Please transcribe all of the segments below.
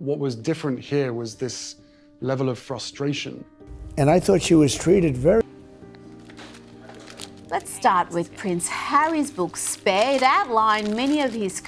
What was different here was this level of frustration. And I thought she was treated very... Let's start with Prince Harry's book, Spare. It outlined many of his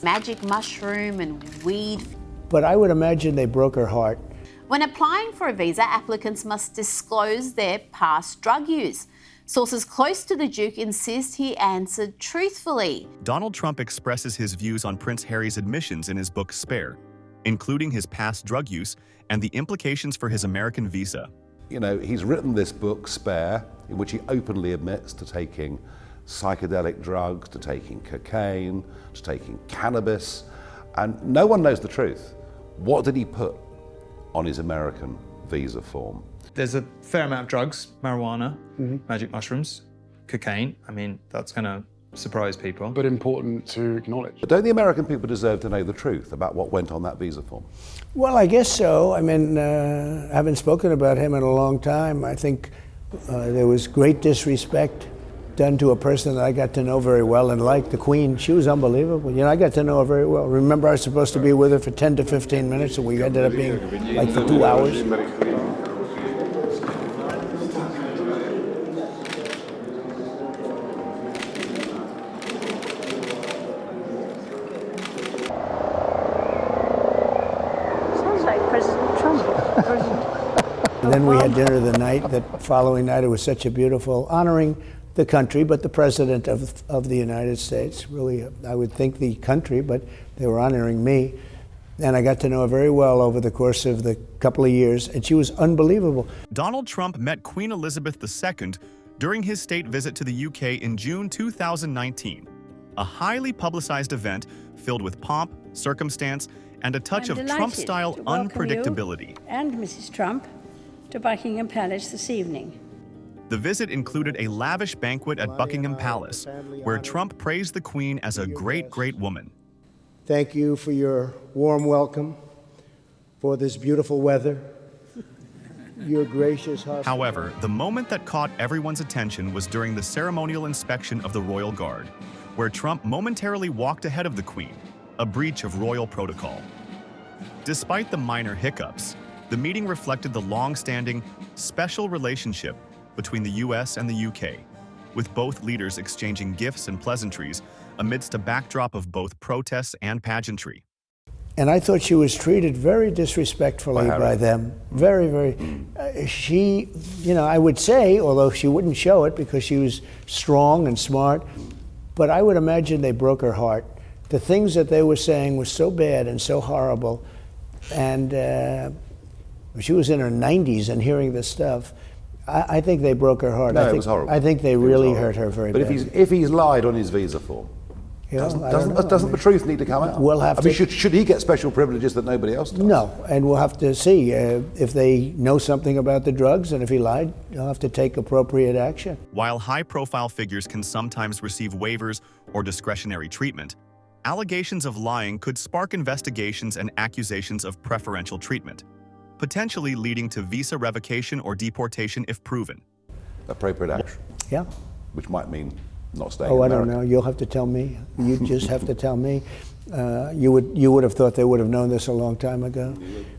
magic mushroom and weed. But I would imagine they broke her heart. When applying for a visa, applicants must disclose their past drug use. Sources close to the Duke insist he answered truthfully. Donald Trump expresses his views on Prince Harry's admissions in his book Spare, including his past drug use and the implications for his American visa. You know, he's written this book, Spare, in which he openly admits to taking psychedelic drugs, to taking cocaine, to taking cannabis, and no one knows the truth. What did he put on his American visa form? There's a fair amount of drugs, marijuana, magic mushrooms, cocaine. I mean, that's going to surprise people. But important to acknowledge. But don't the American people deserve to know the truth about what went on that visa form? Well, I guess so. I mean, I haven't spoken about him in a long time. I think there was great disrespect done to a person that I got to know very well and liked, the Queen. She was unbelievable. You know, I got to know her very well. Remember, I was supposed to be with her for 10 to 15 minutes, and we ended up being like for 2 hours. And then we had dinner the night, that following night. It was such a beautiful, honoring the country, but the President of the United States. Really, I would think the country, but they were honoring me. And I got to know her very well over the course of the couple of years, and she was unbelievable. Donald Trump met Queen Elizabeth II during his state visit to the UK in June 2019, a highly publicized event filled with pomp, circumstance, and a touch of Trump-style unpredictability. And Mrs. Trump to Buckingham Palace this evening. The visit included a lavish banquet at Buckingham Palace, where Trump praised the Queen as a great, great woman. Thank you for your warm welcome, for this beautiful weather, your gracious hospitality. However, the moment that caught everyone's attention was during the ceremonial inspection of the Royal Guard, where Trump momentarily walked ahead of the Queen, a breach of royal protocol. Despite the minor hiccups, the meeting reflected the long-standing, special relationship between the US and the UK, with both leaders exchanging gifts and pleasantries amidst a backdrop of both protests and pageantry. And I thought she was treated very disrespectfully by them. Very, very. She, you know, I would say, although she wouldn't show it because she was strong and smart, but I would imagine they broke her heart. The things that they were saying were so bad and so horrible. And she was in her 90s and hearing this stuff. I think they broke her heart. No, it was horrible. I think they really hurt her very But badly. if he's lied on his visa form, doesn't the truth need to come out? We'll have to. Should he get special privileges that nobody else does? No, and we'll have to see if they know something about the drugs, and if he lied, you'll have to take appropriate action. While high-profile figures can sometimes receive waivers or discretionary treatment, allegations of lying could spark investigations and accusations of preferential treatment, potentially leading to visa revocation or deportation if proven. Appropriate action. Yeah. Which might mean not staying Oh, in I don't America. know. You'll have to tell me. You just have to tell me. You would have thought they would have known this a long time ago.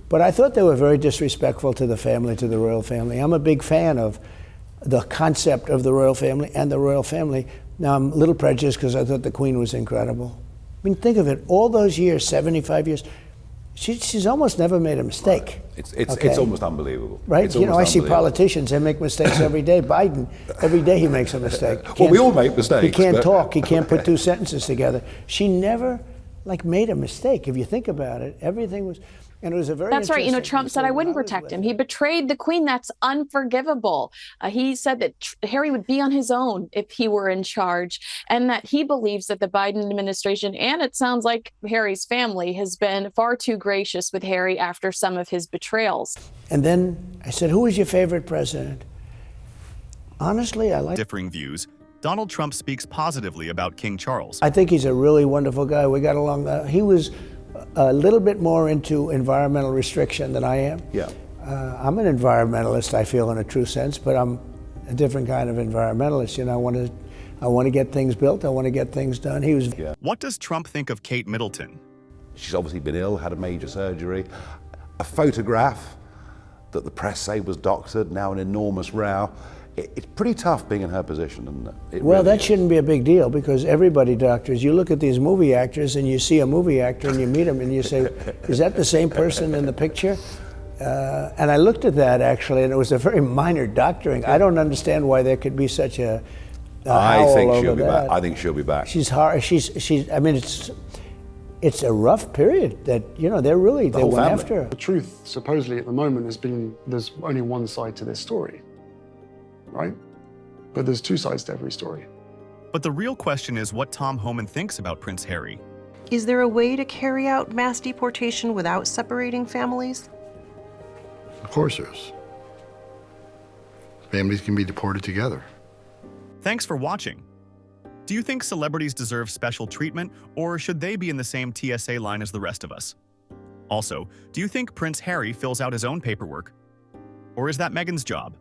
But I thought they were very disrespectful to the family, to the royal family. I'm a big fan of the concept of the royal family and the royal family. Now, I'm a little prejudiced because I thought the Queen was incredible. I mean, think of it. All those years, 75 years, she's almost never made a mistake. It's almost unbelievable. Right? It's You know, I almost see unbelievable. politicians, they make mistakes every day. Biden, every day he makes a mistake. Well, we all make mistakes. He can't but- talk. He can't put two sentences together. She never, made a mistake. If you think about it, everything was, and it was a very That's right. You know, interesting Trump said, I wouldn't when was protect with him. He betrayed the Queen. That's unforgivable. He said that Harry would be on his own if he were in charge, and that he believes that the Biden administration, and it sounds like Harry's family, has been far too gracious with Harry after some of his betrayals. And then I said, who is your favorite president? Honestly, I like... Differing views, Donald Trump speaks positively about King Charles. I think he's a really wonderful guy. We got along. He was a little bit more into environmental restriction than I am. Yeah. I'm an environmentalist, I feel, in a true sense, but I'm a different kind of environmentalist. You know, I want to get things built. I want to get things done. He was. What does Trump think of Kate Middleton? She's obviously been ill, had a major surgery. A photograph that the press say was doctored, now an enormous row. It's pretty tough being in her position, isn't it? Well, really that is. shouldn't be a big deal because everybody doctors. You look at these movie actors and you see a movie actor and you meet him and you say, is that the same person in the picture? And I looked at that actually, and it was a very minor doctoring. I don't understand why there could be such a I howl think over she'll be that. back. I think she'll be back. She's hard. She's. I mean, it's a rough period that they went whole family. after her. The truth, supposedly at the moment, has been there's only one side to this story, right? But there's two sides to every story. But the real question is what Tom Homan thinks about Prince Harry. Is there a way to carry out mass deportation without separating families? Of course there is. Families can be deported together. Thanks for watching. Do you think celebrities deserve special treatment, or should they be in the same TSA line as the rest of us? Also, do you think Prince Harry fills out his own paperwork? Or is that Meghan's job?